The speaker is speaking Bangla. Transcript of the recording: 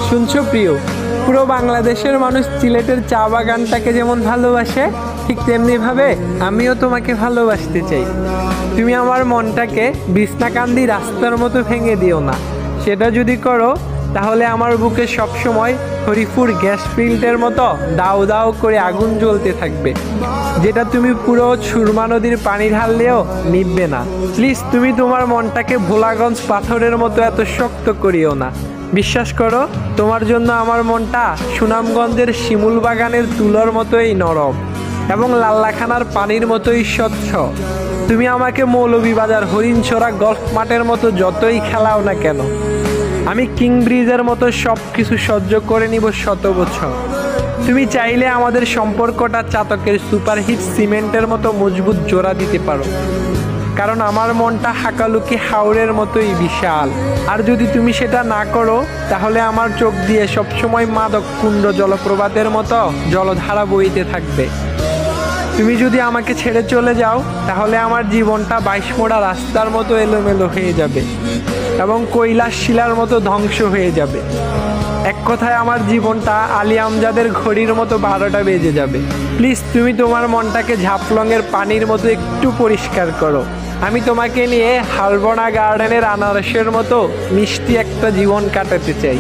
শুনছো প্রিয়, পুরো বাংলাদেশের মানুষ সিলেটের চা বাগানটাকে যেমন ভালোবাসে, ঠিক তেমনিভাবে আমিও তোমাকে ভালোবাসতে চাই। তুমি আমার মনটাকে বিছনাকান্দি রাস্তার মতো ভেঙে দিও না। সেটা যদি করো তাহলে আমার বুকে সবসময় হরিপুর গ্যাস ফিল্ডের মতো দাউ দাউ করে আগুন জ্বলতে থাকবে, যেটা তুমি পুরো সুরমা নদীর পানি ঢাললেও নিভবে না। প্লিজ তুমি তোমার মনটাকে ভোলাগঞ্জ পাথরের মতো এত শক্ত করিও না। বিশ্বাস করো, তোমার জন্য আমার মনটা সুনামগঞ্জের শিমুল বাগানের তুলোর মতোই নরম এবং লাল্লাখানার পানির মতোই স্বচ্ছ। তুমি আমাকে মৌলভীবাজার হরিণছড়া গল্ফ মাঠের মতো যতই খেলাও না কেন, আমি কিং ব্রিজের মতো সব কিছু সহ্য করে নিব 100 বছর। তুমি চাইলে আমাদের সম্পর্কটা চাতকের সুপারহিট সিমেন্টের মতো মজবুত জোড়া দিতে পারো, কারণ আমার মনটা হাকালুকি হাওরের মতোই বিশাল। আর যদি তুমি সেটা না করো তাহলে আমার চোখ দিয়ে সবসময় মাদক কুণ্ড জলপ্রপাতের মতো জলধারা বইতে থাকবে। তুমি যদি আমাকে ছেড়ে চলে যাও তাহলে আমার জীবনটা 22 মোড়া রাস্তার মতো এলোমেলো হয়ে যাবে এবং কৈলাস শিলার মতো ধ্বংস হয়ে যাবে। এক কথায় আমার জীবনটা আলী আমজাদের ঘড়ির মতো 12টা বেজে যাবে। প্লিজ তুমি তোমার মনটাকে ঝাপলংয়ের পানির মতো একটু পরিষ্কার করো। আমি তোমাকে নিয়ে হালবনা গার্ডেনের আনারসের মতো মিষ্টি একটা জীবন কাটাতে চাই।